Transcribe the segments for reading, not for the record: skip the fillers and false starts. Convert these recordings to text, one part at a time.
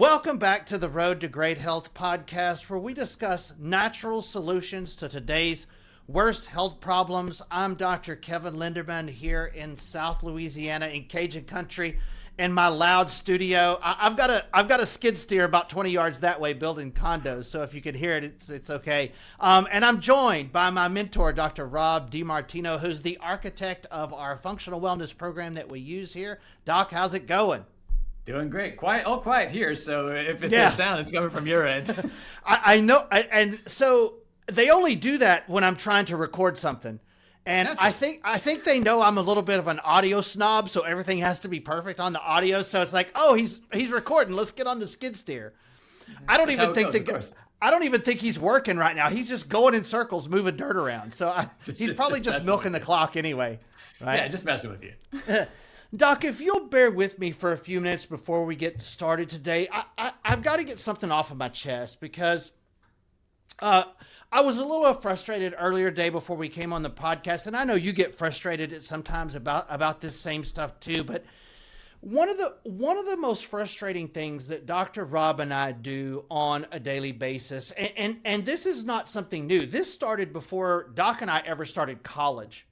Welcome back to the Road to Great Health podcast, where we discuss natural solutions to today's worst health problems. I'm Dr. Kevin Linderman here in South Louisiana in Cajun country in my loud studio. I've got a skid steer about 20 yards that way building condos, so if you could hear it, it's okay. And I'm joined by my mentor, Dr. Rob DeMartino, who's the architect of our functional wellness program that we use here. Doc, how's it going? Doing great. All quiet here. So if there's sound, it's coming from your end. I know. And so they only do that when I'm trying to record something. And naturally. I think they know I'm a little bit of an audio snob, so everything has to be perfect on the audio. So it's like, oh, he's recording. Let's get on the skid steer. I don't even think he's working right now. He's just going in circles, moving dirt around. So he's probably just milking the clock anyway. Right? Yeah, just messing with you. Doc, if you'll bear with me for a few minutes before we get started today, I've got to get something off of my chest because I was a little frustrated earlier today before we came on the podcast, and I know you get frustrated at sometimes about this same stuff too, but one of the most frustrating things that Dr. Rob and I do on a daily basis, and this is not something new. This started before Doc and I ever started college.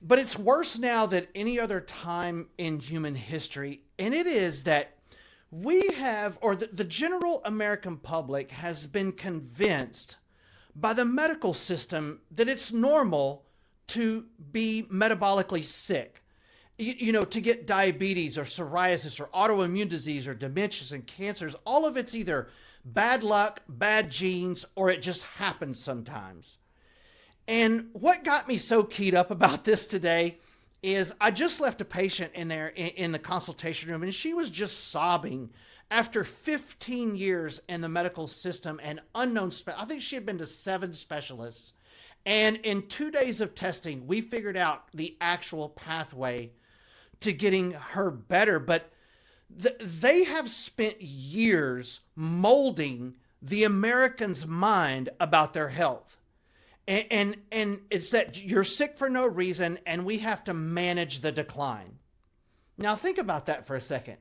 But it's worse now than any other time in human history. And it is that we have, or the general American public has been convinced by the medical system that it's normal to be metabolically sick. You know, to get diabetes or psoriasis or autoimmune disease or dementias and cancers. All of it's either bad luck, bad genes, or it just happens sometimes. And what got me so keyed up about this today is I just left a patient in there in the consultation room, and she was just sobbing after 15 years in the medical system and I think she had been to 7 specialists. And in 2 days of testing, we figured out the actual pathway to getting her better. But they have spent years molding the American's mind about their health. And it's that you're sick for no reason, and we have to manage the decline. Now think about that for a second.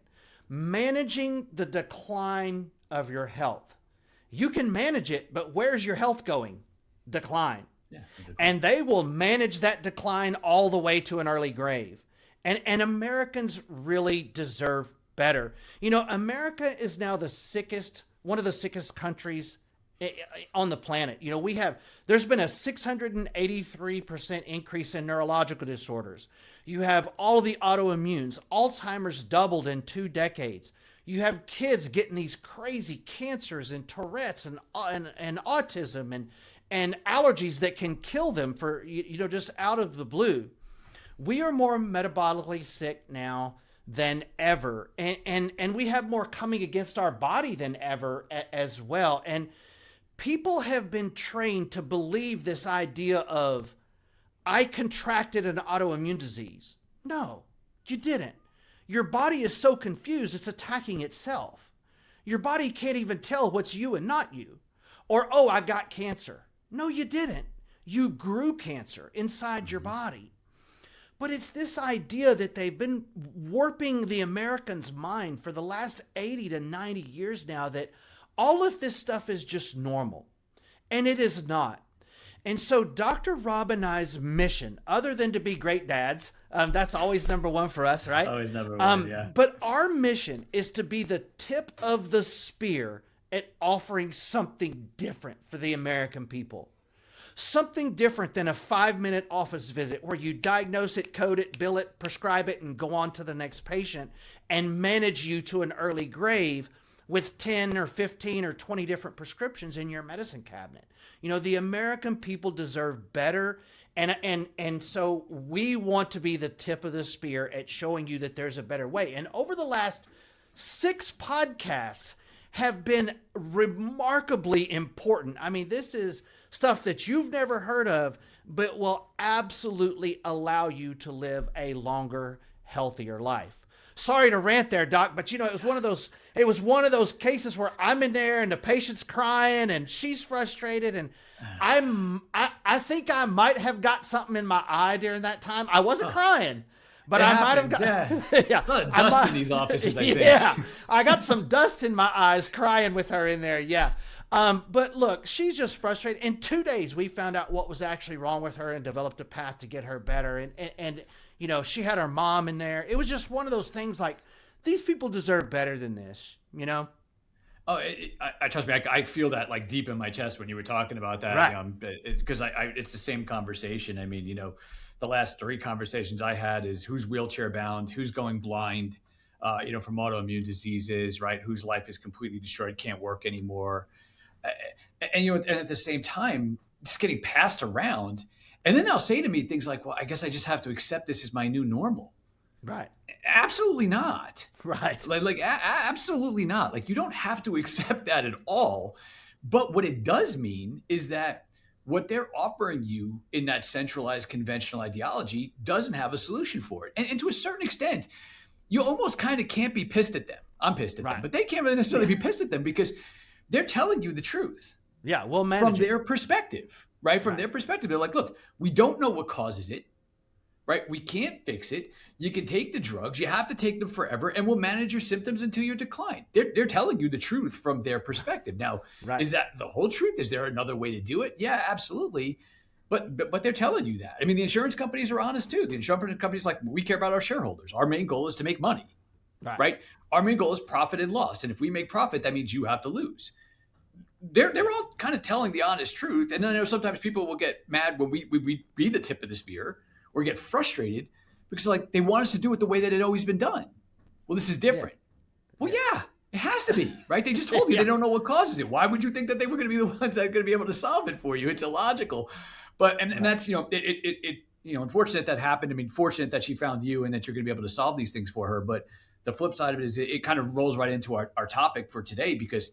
Managing the decline of your health. You can manage it, but where's your health going? Decline. Yeah, and they will manage that decline all the way to an early grave. And Americans really deserve better. You know, America is now one of the sickest countries on the planet. You know, there's been a 683% increase in neurological disorders. You have all the autoimmunes. Alzheimer's doubled in 2 decades. You have kids getting these crazy cancers and Tourette's and autism and allergies that can kill them for, just out of the blue. We are more metabolically sick now than ever. And we have more coming against our body than ever as well. And people have been trained to believe this idea of, I contracted an autoimmune disease. No, you didn't. Your body is so confused, it's attacking itself. Your body can't even tell what's you and not you. Or, oh, I got cancer. No, you didn't. You grew cancer inside your body. But it's this idea that they've been warping the American's mind for the last 80 to 90 years now that all of this stuff is just normal, and it is not. And so Dr. Rob and I's mission, other than to be great dads, that's always number one for us, right? Always number one, yeah. But our mission is to be the tip of the spear at offering something different for the American people. Something different than a 5-minute office visit where you diagnose it, code it, bill it, prescribe it, and go on to the next patient and manage you to an early grave with 10 or 15 or 20 different prescriptions in your medicine cabinet. You know, the American people deserve better. And so we want to be the tip of the spear at showing you that there's a better way. And over the last 6 podcasts have been remarkably important. I mean, this is stuff that you've never heard of, but will absolutely allow you to live a longer, healthier life. Sorry to rant there, Doc, but it was one of those cases where I'm in there and the patient's crying and she's frustrated, and I think I might have got something in my eye during that time. I wasn't crying, But it I might have happens, got yeah. A lot of dust in these offices, I think. Yeah, I got some dust in my eyes crying with her in there. Yeah. But look, she's just frustrated. In 2 days, we found out what was actually wrong with her and developed a path to get her better. And you know, she had her mom in there. It was just one of those things like, these people deserve better than this, you know? Oh, I trust me. I feel that like deep in my chest when you were talking about that, Right. because it's the same conversation. I mean, the last 3 conversations I had is who's wheelchair bound, who's going blind, from autoimmune diseases, right? Whose life is completely destroyed, can't work anymore, and at the same time, just getting passed around, and then they'll say to me things like, "Well, I guess I just have to accept this as my new normal." Right. Absolutely not. Right. Absolutely not. Like, you don't have to accept that at all. But what it does mean is that what they're offering you in that centralized conventional ideology doesn't have a solution for it. And to a certain extent, you almost kind of can't be pissed at them. I'm pissed at them, but they can't really necessarily be pissed at them because they're telling you the truth. Yeah, well, from their perspective, right? From their perspective, they're like, look, we don't know what causes it. Right? We can't fix it. You can take the drugs. You have to take them forever, and we'll manage your symptoms until you decline. They're telling you the truth from their perspective. Now, is that the whole truth? Is there another way to do it? Yeah, absolutely. But they're telling you that. I mean, the insurance companies are honest too. The insurance companies like, we care about our shareholders. Our main goal is to make money, right? Our main goal is profit and loss. And if we make profit, that means you have to lose. They're all kind of telling the honest truth. And I know sometimes people will get mad when we be the tip of the spear, or get frustrated because like they want us to do it the way that it always been done. Well, this is different. Yeah. Well, yeah, it has to be, right? They just told you they don't know what causes it. Why would you think that they were going to be the ones that are going to be able to solve it for you? It's illogical. But, and that's, unfortunate that happened. I mean, fortunate that she found you and that you're going to be able to solve these things for her. But the flip side of it is it kind of rolls right into our topic for today, because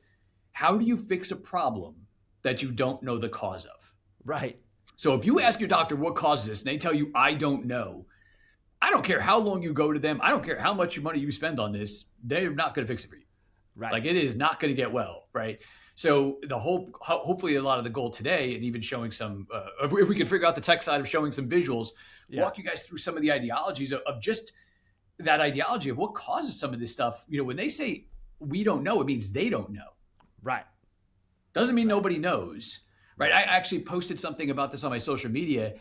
how do you fix a problem that you don't know the cause of? Right. So if you ask your doctor what causes this and they tell you, I don't know, I don't care how long you go to them. I don't care how much money you spend on this. They're not going to fix it for you. Right. Like, it is not going to get well. Right. So hopefully a lot of the goal today, and even showing some, if we can figure out the tech side of showing some visuals, walk you guys through some of the ideologies of just that ideology of what causes some of this stuff. When they say we don't know, it means they don't know. Right. Doesn't mean nobody knows. Right. I actually posted something about this on my social media,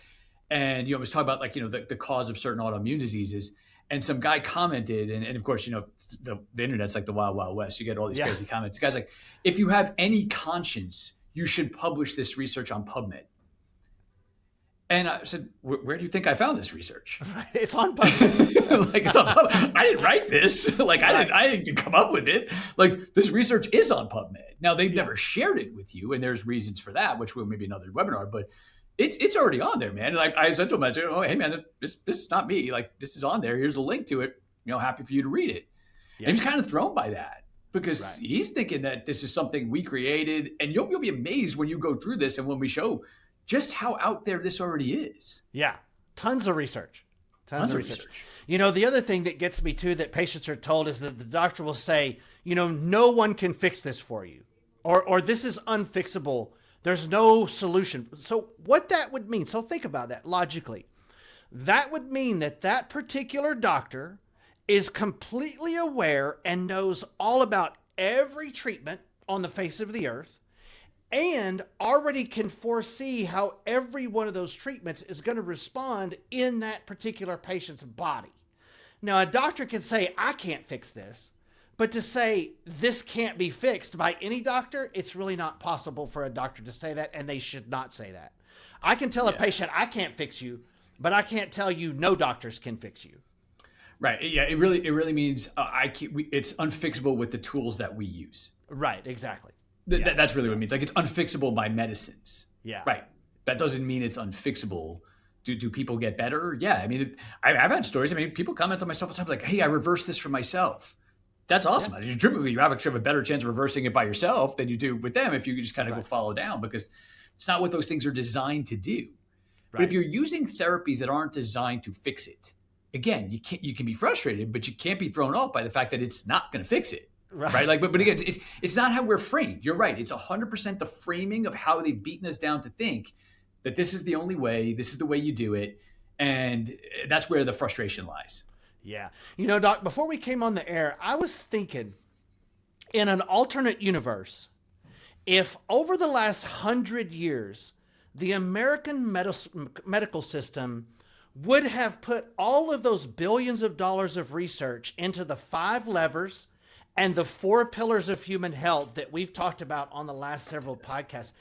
and, I was talking about the cause of certain autoimmune diseases, and some guy commented, and of course, the internet's like the wild, wild west. You get all these crazy comments. The guy's like, if you have any conscience, you should publish this research on PubMed. And I said, where do you think I found this research? It's on PubMed. It's on PubMed. I didn't write this. I didn't come up with it. This research is on PubMed. Now, they've never shared it with you, and there's reasons for that, which will maybe another webinar, but it's already on there, man. And I said to him, I said, oh, hey, man, this is not me. This is on there. Here's a link to it. Happy for you to read it. Yeah. And he was kind of thrown by that, because he's thinking that this is something we created, and you'll be amazed when you go through this and when we show just how out there this already is. Yeah. Tons of research. Tons of research. The other thing that gets me too, that patients are told, is that the doctor will say, no one can fix this for you, or this is unfixable. There's no solution. So what that would mean, so think about that logically. That would mean that particular doctor is completely aware and knows all about every treatment on the face of the earth, and already can foresee how every one of those treatments is going to respond in that particular patient's body. Now, a doctor can say, I can't fix this, but to say this can't be fixed by any doctor, it's really not possible for a doctor to say that, and they should not say that. I can tell a patient, I can't fix you, but I can't tell you no doctors can fix you. Right. Yeah. It really means it's unfixable with the tools that we use. Right. Exactly. That's really what it means. It's unfixable by medicines. Yeah. Right. That doesn't mean it's unfixable. Do people get better? Yeah. I mean, I've had stories. I mean, people comment on my stuff all the time like, hey, I reversed this for myself. That's awesome. Yeah. Typically, you have a better chance of reversing it by yourself than you do with them if you just kind of go follow down, because it's not what those things are designed to do. Right. But if you're using therapies that aren't designed to fix it, again, you can be frustrated, but you can't be thrown off by the fact that it's not going to fix it. Right. But again, it's not how we're framed. You're right. It's 100% the framing of how they've beaten us down to think that this is the only way, this is the way you do it. And that's where the frustration lies. Yeah. You know, Doc, before we came on the air, I was thinking in an alternate universe, if over the last 100 years, the American medical system would have put all of those billions of dollars of research into the 5 levers and the 4 pillars of human health that we've talked about on the last several podcasts,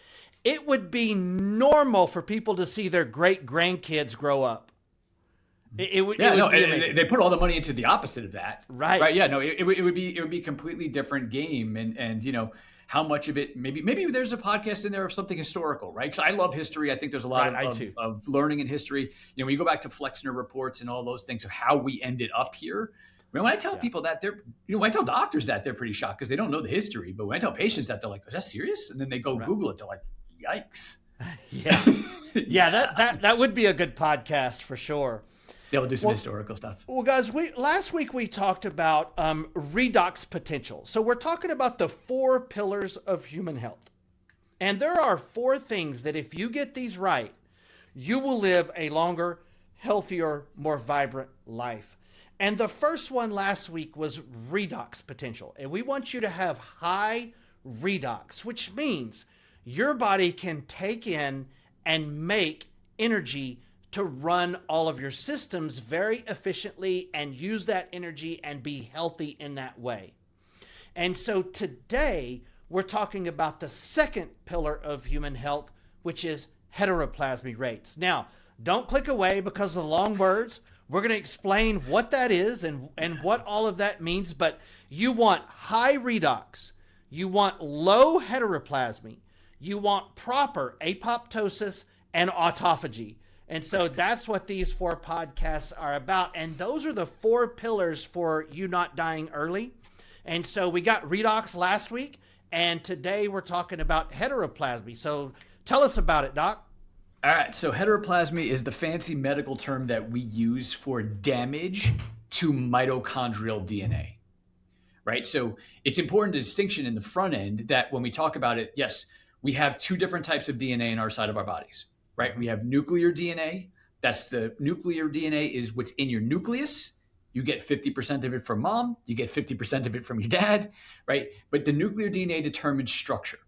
it would be normal for people to see their great grandkids grow up. It would be amazing. They put all the money into the opposite of that. Right. Yeah, no, it would be a completely different game. And you know, how much of it, maybe there's a podcast in there of something historical, right? Because I love history. I think there's a lot of learning in history. You know, when you go back to Flexner reports and all those things of how we ended up here. I mean, when I tell people that, when I tell doctors that, they're pretty shocked because they don't know the history. But when I tell patients that, they're like, "Is that serious?" And then they go Google it. They're like, "Yikes!" That would be a good podcast for sure. Yeah, we'll do some historical stuff. Well, guys, last week we talked about redox potential. So we're talking about the 4 pillars of human health. And there are 4 things that if you get these right, you will live a longer, healthier, more vibrant life. And the first one last week was redox potential. And we want you to have high redox, which means your body can take in and make energy to run all of your systems very efficiently and use that energy and be healthy in that way. And so today we're talking about the second pillar of human health, which is heteroplasmy rates. Now, don't click away because of the long words. We're going to explain what that is and what all of that means, but you want high redox, you want low heteroplasmy, you want proper apoptosis and autophagy. And so that's what these 4 podcasts are about. And those are the 4 pillars for you not dying early. And so we got redox last week, and today we're talking about heteroplasmy. So tell us about it, Doc. All right. So heteroplasmy is the fancy medical term that we use for damage to mitochondrial DNA, right? So it's important distinction in the front end that when we talk about it, yes, we have 2 different types of DNA in our side of our bodies. Right? We have nuclear DNA. That's the nuclear DNA is what's in your nucleus. You get 50% of it from mom. You get 50% of it from your dad, right? But the nuclear DNA determines structure.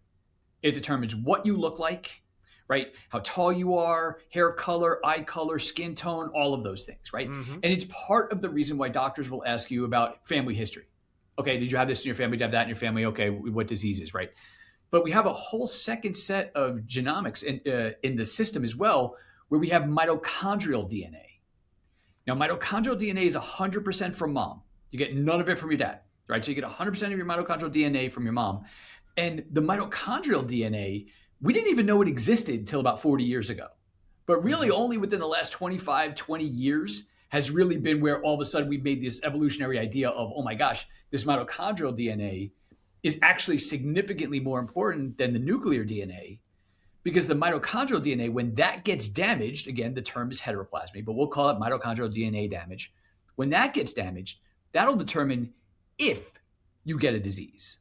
It determines what you look like, right? How tall you are, hair color, eye color, skin tone, all of those things, right? Mm-hmm. And it's part of the reason why doctors will ask you about family history. Okay, did you have this in your family? Did you have that in your family? Okay, what diseases, right? But we have a whole second set of genomics in the system as well, where we have mitochondrial DNA. Now, mitochondrial DNA is 100% from mom. You get none of it from your dad, right? So you get 100% of your mitochondrial DNA from your mom. And the mitochondrial DNA, we didn't even know it existed until about 40 years ago. But really only within the last 25, 20 years has really been where all of a sudden we've made this evolutionary idea of, oh my gosh, this mitochondrial DNA is actually significantly more important than the nuclear DNA, because the mitochondrial DNA, when that gets damaged, again, the term is heteroplasmy, but we'll call it mitochondrial DNA damage. When that gets damaged, that'll determine if you get a disease,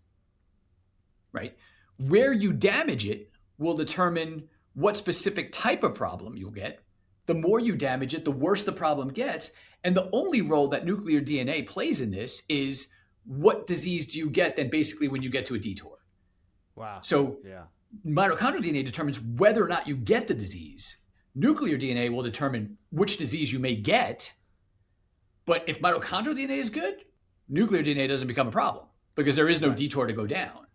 right? Where you damage it will determine what specific type of problem you'll get. The more you damage it, the worse the problem gets. And the only role that nuclear DNA plays in this is what disease do you get then basically when you get to a detour. Wow. So mitochondrial DNA determines whether or not you get the disease. Nuclear DNA will determine which disease you may get. But if mitochondrial DNA is good, nuclear DNA doesn't become a problem because there is no detour to go down.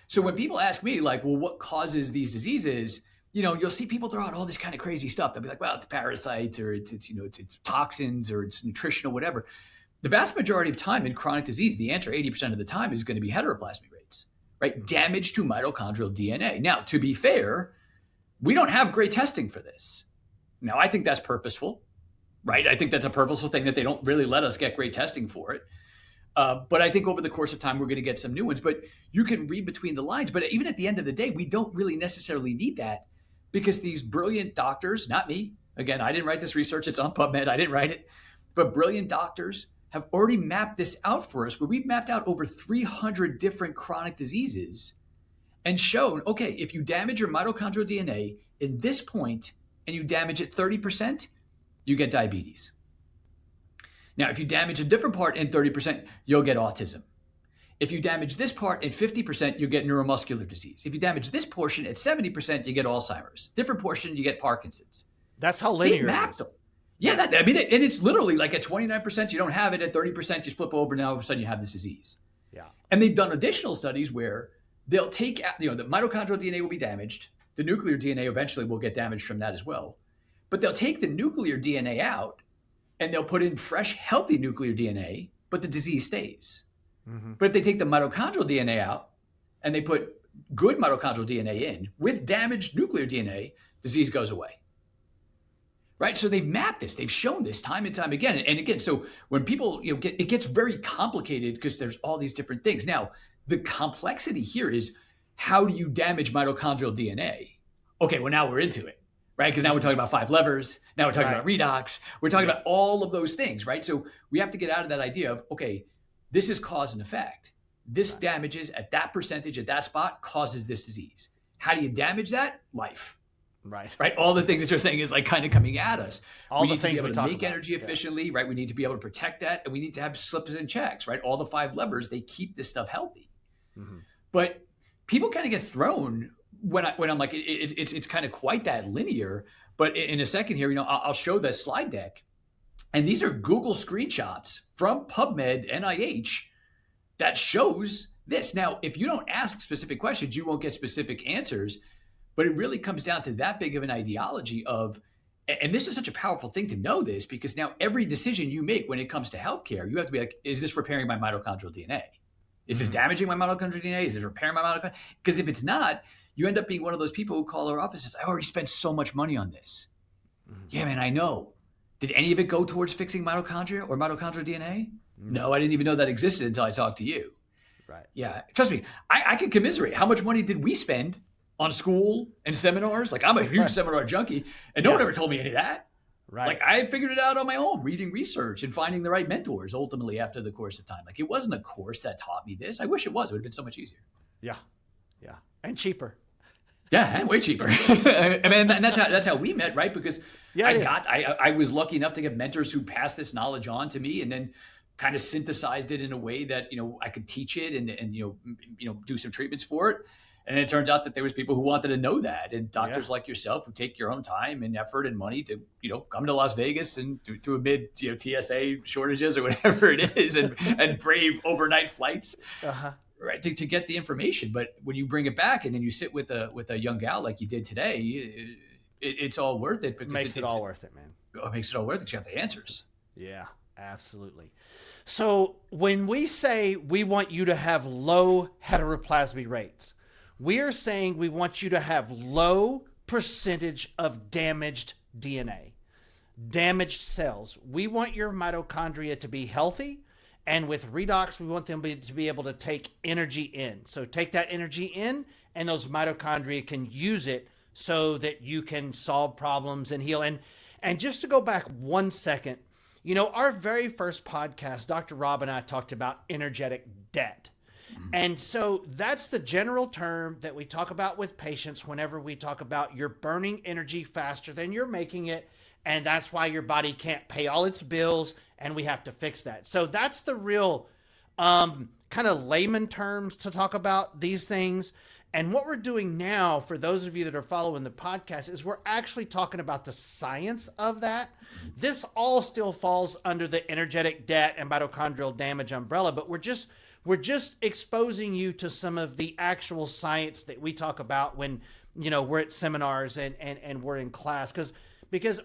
So when people ask me like, well, what causes these diseases? You know, you'll see people throw out all this kind of crazy stuff. They'll be like, well, it's parasites or it's toxins or it's nutritional, whatever. The vast majority of time in chronic disease, the answer 80% of the time is going to be heteroplasmy rates, right? Damage to mitochondrial DNA. Now, to be fair, we don't have great testing for this. Now, I think that's purposeful, right? I think that's a purposeful thing that they don't really let us get great testing for it. But I think over the course of time, we're going to get some new ones. But you can read between the lines. But even at the end of the day, we don't really necessarily need that because these brilliant doctors, not me, again, I didn't write this research. It's on PubMed. I didn't write it. But brilliant doctors have already mapped this out for us, where we've mapped out over 300 different chronic diseases and shown, okay, if you damage your mitochondrial DNA in this point and you damage it 30%, you get diabetes. Now, if you damage a different part in 30%, you'll get autism. If you damage this part at 50%, you'll get neuromuscular disease. If you damage this portion at 70%, you get Alzheimer's. Different portion, you get Parkinson's. That's how linear it is. Them. Yeah, and it's literally like at 29%, you don't have it. At 30%, you flip over, and now all of a sudden you have this disease. Yeah. And they've done additional studies where they'll take, the mitochondrial DNA will be damaged. The nuclear DNA eventually will get damaged from that as well. But they'll take the nuclear DNA out, and they'll put in fresh, healthy nuclear DNA, but the disease stays. Mm-hmm. But if they take the mitochondrial DNA out and they put good mitochondrial DNA in with damaged nuclear DNA, disease goes away. Right? So they've mapped this. They've shown this time and time again. And again, so when people it gets very complicated because there's all these different things. Now, the complexity here is how do you damage mitochondrial DNA? Okay, well, now we're into it. Right? Because now we're talking about 5 levers. Now we're talking about redox. We're talking about all of those things, right? So we have to get out of that idea of, okay, this is cause and effect. This damages at that percentage, at that spot, causes this disease. How do you damage that? Life. Right. All the things that you're saying is like kind of coming at us. We need to be able to make energy efficiently, right? We need to be able to protect that, and we need to have slips and checks, right? All the 5 levers, they keep this stuff healthy. Mm-hmm. But people kind of get thrown when I'm like, it's kind of quite that linear. But in a second here, I'll show the slide deck. And these are Google screenshots from PubMed, NIH, that shows this. Now, if you don't ask specific questions, you won't get specific answers. But it really comes down to that big of an ideology of, and this is such a powerful thing to know this, because now every decision you make when it comes to healthcare, you have to be like, is this repairing my mitochondrial DNA? Is this damaging my mitochondrial DNA? Is it repairing my mitochondria? Because if it's not, you end up being one of those people who call our offices, I already spent so much money on this. Mm-hmm. Yeah, man, I know. Did any of it go towards fixing mitochondria or mitochondrial DNA? Mm-hmm. No, I didn't even know that existed until I talked to you. Right. Yeah. Trust me, I can commiserate. How much money did we spend on school and seminars? Like, I'm a huge seminar junkie, and no one ever told me any of that. Right. Like, I figured it out on my own, reading research and finding the right mentors ultimately after the course of time. Like, it wasn't a course that taught me this. I wish it was. It would have been so much easier. Yeah. Yeah. And cheaper. Yeah, and way cheaper. I mean, and that's how we met, right? Because I was lucky enough to get mentors who passed this knowledge on to me, and then kind of synthesized it in a way that I could teach it and do some treatments for it. And it turns out that there was people who wanted to know that, and doctors like yourself who take your own time and effort and money to come to Las Vegas and through amid TSA shortages or whatever it is, and brave overnight flights. Uh-huh. Right, to get the information. But when you bring it back and then you sit with a young gal like you did today, it's all worth it. Because it makes it all worth it, man. It makes it all worth it because you have the answers. Yeah, absolutely. So when we say we want you to have low heteroplasmy rates, we are saying we want you to have low percentage of damaged DNA, damaged cells. We want your mitochondria to be healthy. And with redox, we want them to be able to take energy in. So take that energy in, and those mitochondria can use it so that you can solve problems and heal. And just to go back 1 second, our very first podcast, Dr. Rob and I talked about energetic debt. Mm-hmm. And so that's the general term that we talk about with patients whenever we talk about you're burning energy faster than you're making it. And that's why your body can't pay all its bills, and we have to fix that. So that's the real kind of layman terms to talk about these things. And what we're doing now, for those of you that are following the podcast, is we're actually talking about the science of that. This all still falls under the energetic debt and mitochondrial damage umbrella, but we're just exposing you to some of the actual science that we talk about when we're at seminars and we're in class, because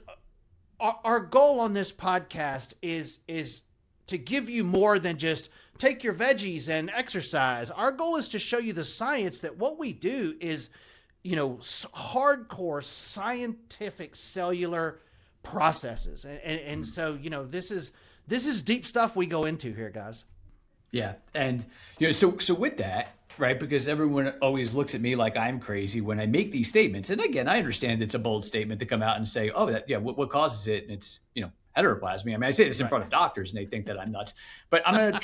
our goal on this podcast is to give you more than just take your veggies and exercise. Our goal is to show you the science that what we do is, hardcore scientific cellular processes. And so, this is deep stuff we go into here, guys. Yeah. And, so with that, right, because everyone always looks at me like I'm crazy when I make these statements. And again, I understand it's a bold statement to come out and say, what causes it? And it's, heteroplasmy. I mean, I say this in front of doctors and they think that I'm nuts, but I'm going to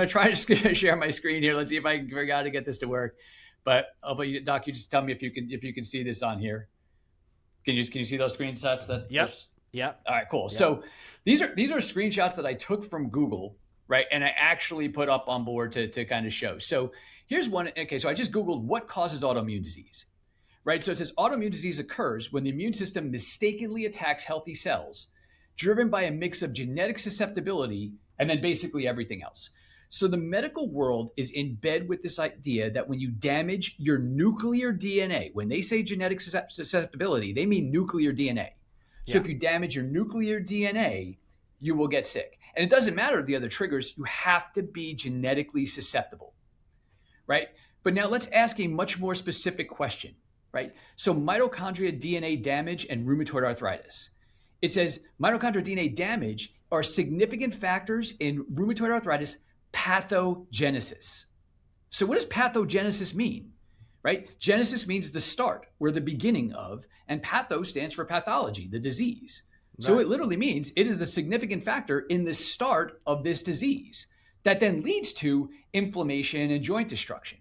try to share my screen here. Let's see if I can figure out how to get this to work. But Doc, you just tell me if you can see this on here. Can you see those screenshots? Yep. Yep. All right, cool. Yep. So these are screenshots that I took from Google, right? And I actually put up on board to kind of show. So here's one. Okay, so I just Googled what causes autoimmune disease, right? So it says autoimmune disease occurs when the immune system mistakenly attacks healthy cells, driven by a mix of genetic susceptibility and then basically everything else. So the medical world is in bed with this idea that when you damage your nuclear DNA, when they say genetic susceptibility, they mean nuclear DNA. So if you damage your nuclear DNA, you will get sick. And it doesn't matter the other triggers, you have to be genetically susceptible, right? But now let's ask a much more specific question, right? So mitochondria DNA damage and rheumatoid arthritis. It says mitochondrial DNA damage are significant factors in rheumatoid arthritis pathogenesis. So what does pathogenesis mean? Right? Genesis means the start, or the beginning of, and patho stands for pathology, the disease. Right. So it literally means it is the significant factor in the start of this disease that then leads to inflammation and joint destruction.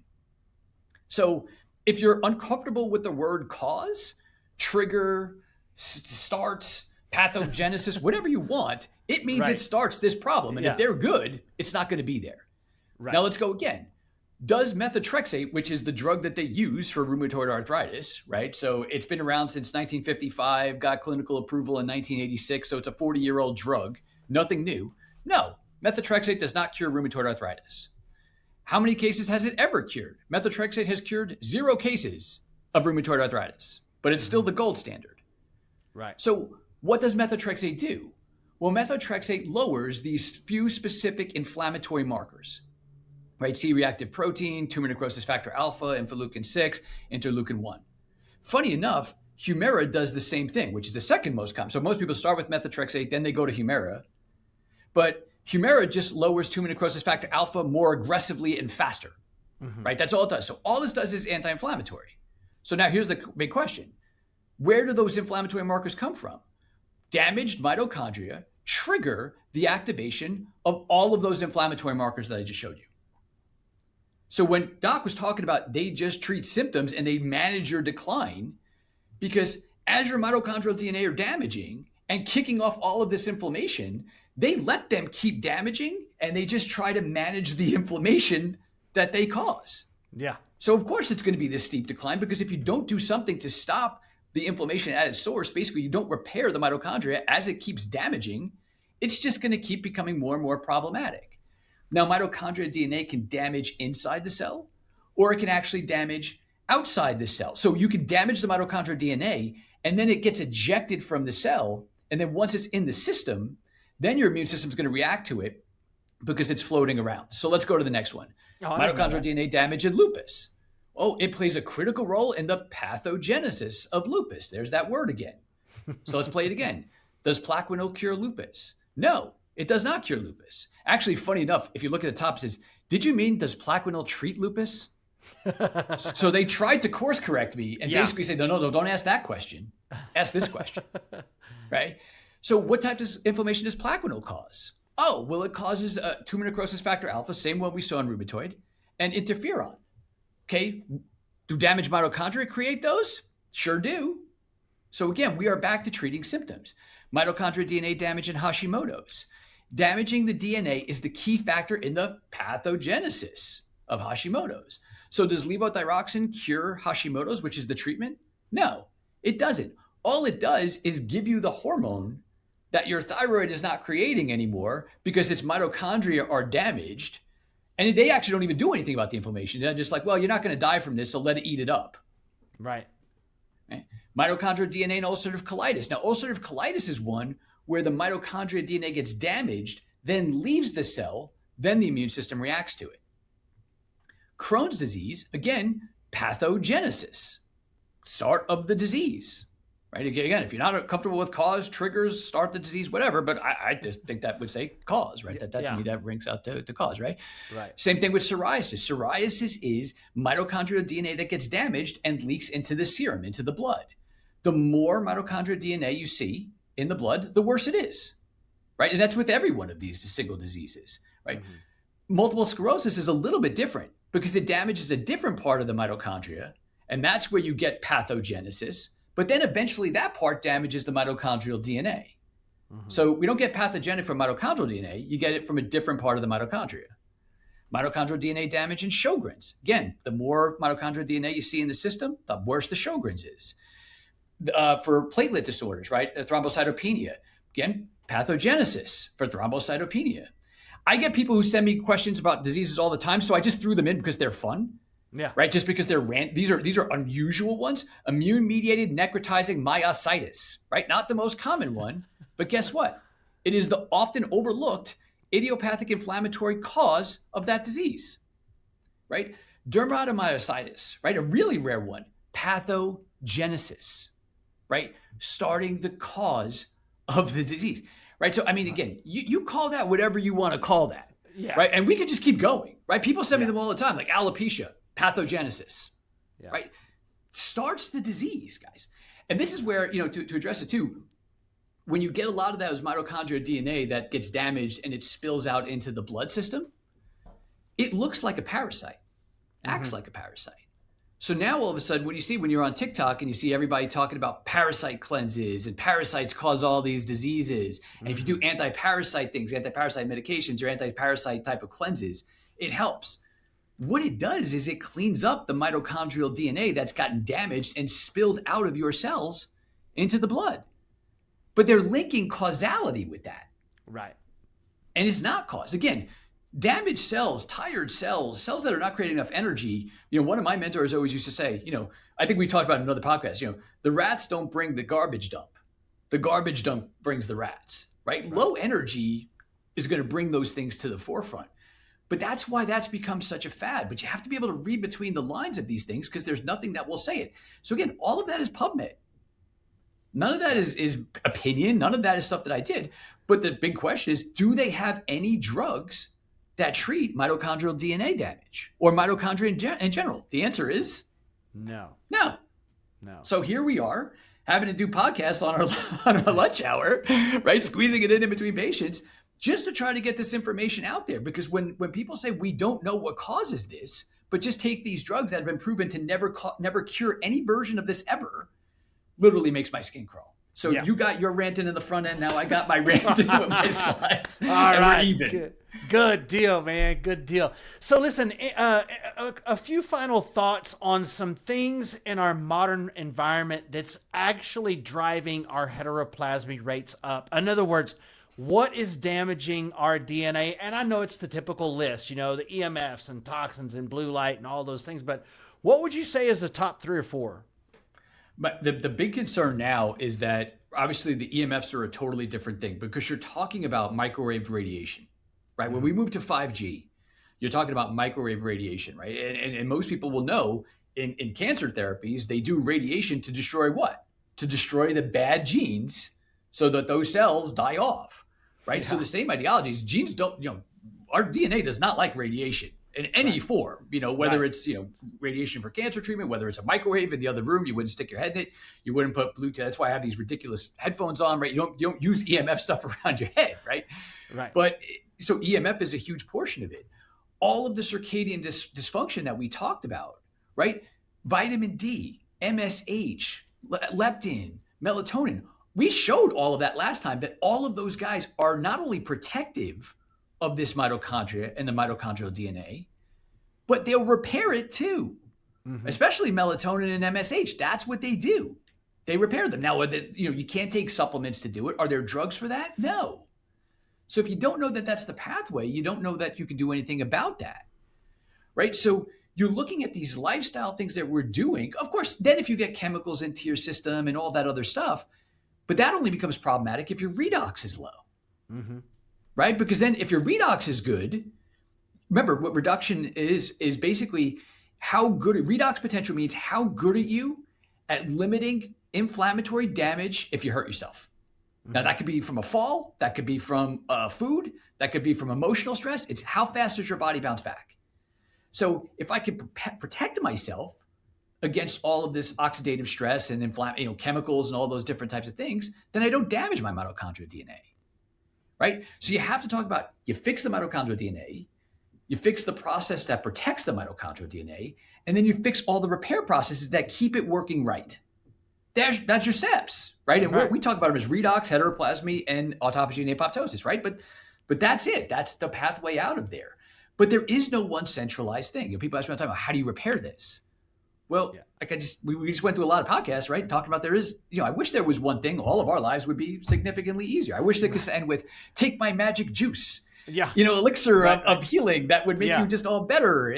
So if you're uncomfortable with the word cause, trigger, start, pathogenesis, whatever you want, it means it starts this problem. And if they're good, it's not going to be there. Right. Now let's go again. Does methotrexate, which is the drug that they use for rheumatoid arthritis, right? So it's been around since 1955, got clinical approval in 1986. So it's a 40-year-old drug, nothing new. No, methotrexate does not cure rheumatoid arthritis. How many cases has it ever cured? Methotrexate has cured 0 cases of rheumatoid arthritis, but it's still the gold standard. Right. So what does methotrexate do? Well, methotrexate lowers these few specific inflammatory markers. Right, C-reactive protein, tumor necrosis factor alpha, interleukin-6, interleukin-1. Funny enough, Humira does the same thing, which is the second most common. So most people start with methotrexate, then they go to Humira. But Humira just lowers tumor necrosis factor alpha more aggressively and faster, right? That's all it does. So all this does is anti-inflammatory. So now here's the big question. Where do those inflammatory markers come from? Damaged mitochondria trigger the activation of all of those inflammatory markers that I just showed you. So when Doc was talking about they just treat symptoms and they manage your decline, because as your mitochondrial DNA are damaging and kicking off all of this inflammation, they let them keep damaging and they just try to manage the inflammation that they cause. Yeah. So of course it's going to be this steep decline, because if you don't do something to stop the inflammation at its source, basically you don't repair the mitochondria as it keeps damaging, it's just going to keep becoming more and more problematic. Now, mitochondrial DNA can damage inside the cell, or it can actually damage outside the cell. So you can damage the mitochondrial DNA, and then it gets ejected from the cell. And then once it's in the system, then your immune system is going to react to it because it's floating around. So let's go to the next one. Mitochondrial DNA damage in lupus. Oh, it plays a critical role in the pathogenesis of lupus. There's that word again. So let's play it again. Does Plaquenil cure lupus? No. It does not cure lupus. Actually, funny enough, if you look at the top, it says, did you mean does Plaquenil treat lupus? So they tried to course correct me and basically say, no, don't ask that question. Ask this question, right? So what type of inflammation does Plaquenil cause? Oh, well, it causes tumor necrosis factor alpha, same one we saw in rheumatoid, and interferon. Okay, do damaged mitochondria create those? Sure do. So again, we are back to treating symptoms. Mitochondrial DNA damage in Hashimoto's. Damaging the DNA is the key factor in the pathogenesis of Hashimoto's. So does levothyroxine cure Hashimoto's, which is the treatment? No, it doesn't. All it does is give you the hormone that your thyroid is not creating anymore because its mitochondria are damaged. And they actually don't even do anything about the inflammation. They're just like, well, you're not going to die from this, so let it eat it up. Right. Mitochondrial DNA and ulcerative colitis. Now, ulcerative colitis is one where the mitochondrial DNA gets damaged, then leaves the cell, then the immune system reacts to it. Crohn's disease, again, pathogenesis, start of the disease, right? Again, if you're not comfortable with cause, triggers, start the disease, whatever, but I just think that would say cause, right? That to me, that rings out to cause, right? Right. Same thing with psoriasis. Psoriasis is mitochondrial DNA that gets damaged and leaks into the serum, into the blood. The more mitochondrial DNA you see in the blood, the worse it is, right? And that's with every one of these single diseases, right? Mm-hmm. Multiple sclerosis is a little bit different because it damages a different part of the mitochondria, and that's where you get pathogenesis. But then eventually that part damages the mitochondrial DNA. So we don't get pathogenic from mitochondrial DNA. You get it from a different part of the mitochondria. Mitochondrial DNA damage and Sjogren's. Again, the more mitochondrial DNA you see in the system, the worse the Sjogren's is. For platelet disorders, right? Thrombocytopenia. Again, pathogenesis for thrombocytopenia. I get people who send me questions about diseases all the time, so I just threw them in because they're fun. Yeah. Right. Just because these are unusual ones. Immune-mediated necrotizing myositis. Right. Not the most common one, but guess what? It is the often overlooked idiopathic inflammatory cause of that disease. Right. Dermatomyositis. Right. A really rare one. Pathogenesis. Right. Starting the cause of the disease. Right. So, I mean, again, you call that whatever you want to call that. Yeah. Right. And we could just keep going. Right. People send me them all the time, like alopecia. Pathogenesis, right? Starts the disease, guys. And this is where, to address it too, when you get a lot of those mitochondrial DNA that gets damaged and it spills out into the blood system, it looks like a parasite, acts like a parasite. So now all of a sudden, when you're on TikTok and you see everybody talking about parasite cleanses and parasites cause all these diseases, and if you do anti-parasite things, anti-parasite medications or anti-parasite type of cleanses, it helps. What it does is it cleans up the mitochondrial DNA that's gotten damaged and spilled out of your cells into the blood. But they're linking causality with that. Right. And it's not cause. Again, damaged cells, tired cells, cells that are not creating enough energy. One of my mentors always used to say, I think we talked about it in another podcast, the rats don't bring the garbage dump. The garbage dump brings the rats, right? Low energy is going to bring those things to the forefront. But that's why that's become such a fad. But you have to be able to read between the lines of these things because there's nothing that will say it. So again, all of that is PubMed. None of that is opinion. None of that is stuff that I did. But the big question is, do they have any drugs that treat mitochondrial DNA damage or mitochondria in general? The answer is no. So here we are having to do podcasts on our lunch hour, right? Squeezing it in between patients, just to try to get this information out there. Because when people say we don't know what causes this, but just take these drugs that have been proven to never cure any version of this ever, literally makes my skin crawl. So you got your ranting in the front end. Now I got my ranting with my slides. All right. We're even. Good deal, man. Good deal. So listen, a few final thoughts on some things in our modern environment that's actually driving our heteroplasmy rates up. In other words, what is damaging our DNA? And I know it's the typical list, the EMFs and toxins and blue light and all those things, but what would you say is the top 3 or 4? But the big concern now is that obviously the EMFs are a totally different thing because you're talking about microwave radiation, right? When we move to 5G, you're talking about microwave radiation, right? And most people will know in cancer therapies, they do radiation to destroy what? To destroy the bad genes so that those cells die off, right? Yeah. So the same ideologies, genes don't, our DNA does not like radiation in any form, whether it's, radiation for cancer treatment, whether it's a microwave in the other room, you wouldn't stick your head in it. You wouldn't put Bluetooth. That's why I have these ridiculous headphones on, right? You don't use EMF stuff around your head, right? Right. But so EMF is a huge portion of it. All of the circadian dysfunction that we talked about, right? Vitamin D, MSH, leptin, melatonin. We showed all of that last time, that all of those guys are not only protective of this mitochondria and the mitochondrial DNA, but they'll repair it too, especially melatonin and MSH. That's what they do. They repair them. Now, you can't take supplements to do it. Are there drugs for that? No. So if you don't know that that's the pathway, you don't know that you can do anything about that, right? So you're looking at these lifestyle things that we're doing. Of course, then if you get chemicals into your system and all that other stuff, but that only becomes problematic if your redox is low, right? Because then if your redox is good, remember what reduction is basically how good, redox potential means how good are you at limiting inflammatory damage if you hurt yourself. Now that could be from a fall, that could be from food, that could be from emotional stress. It's how fast does your body bounce back? So if I could protect myself against all of this oxidative stress and chemicals and all those different types of things, then I don't damage my mitochondrial DNA, right? So you have to talk about, you fix the mitochondrial DNA, you fix the process that protects the mitochondrial DNA, and then you fix all the repair processes that keep it working right. that's your steps, right? And Right. we talk about them as redox, heteroplasmy, and autophagy and apoptosis, right? But that's it. That's the pathway out of there. But there is no one centralized thing. People ask me all the time, how do you repair this? Well, Yeah. like we just went through a lot of podcasts, right? Talking about there is, I wish there was one thing. All of our lives would be significantly easier. I wish they could end with, take my magic juice. Yeah. Elixir of healing that would make Yeah. you just all better.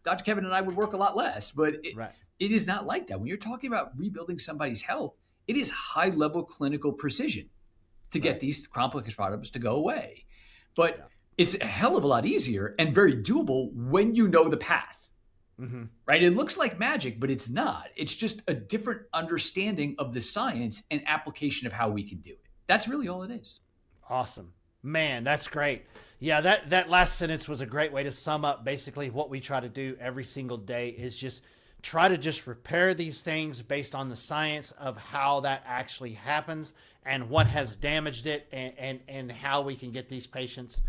Dr. Kevin and I would work a lot less, but it is not like that. When you're talking about rebuilding somebody's health, it is high level clinical precision to get these complex problems to go away. But it's a hell of a lot easier and very doable when you know the path. Mm-hmm. Right? It looks like magic, but it's not. It's just a different understanding of the science and application of how we can do it. That's really all it is. Awesome. Man, that's great. Yeah, that last sentence was a great way to sum up basically what we try to do every single day is just try to just repair these things based on the science of how that actually happens and what has damaged it and how we can get these patients,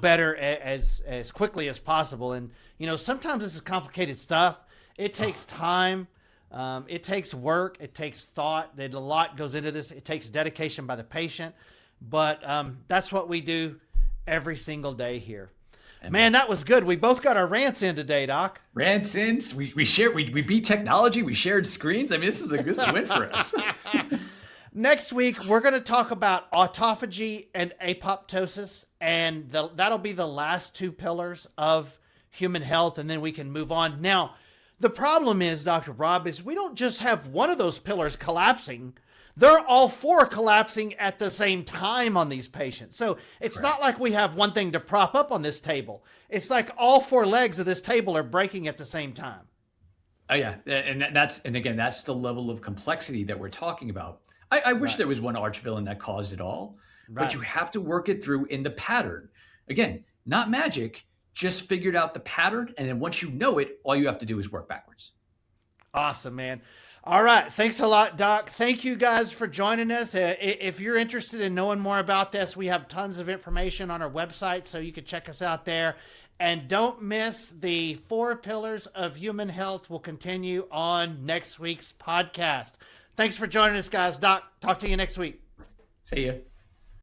better as quickly as possible. And, sometimes this is complicated stuff. It takes time. It takes work. It takes thought. A lot goes into this. It takes dedication by the patient. But that's what we do every single day here. Man, that was good. We both got our rants in today, Doc. Rants in. We beat technology. We shared screens. I mean, this is a good win for us. Next week, we're going to talk about autophagy and apoptosis, and that'll be the last two pillars of human health, and then we can move on. Now, the problem is, Dr. Rob, is we don't just have one of those pillars collapsing. They're all four collapsing at the same time on these patients. So it's not like we have one thing to prop up on this table. It's like all four legs of this table are breaking at the same time. Oh yeah, and that's the level of complexity that we're talking about. I wish there was one arch villain that caused it all, but you have to work it through in the pattern. Again, not magic, just figured out the pattern, and then once you know it, all you have to do is work backwards. Awesome, man. All right. Thanks a lot, Doc. Thank you guys for joining us. If you're interested in knowing more about this, we have tons of information on our website, so you can check us out there. And don't miss the 4 pillars of human health will continue on next week's podcast. Thanks for joining us, guys. Doc, talk to you next week. See ya.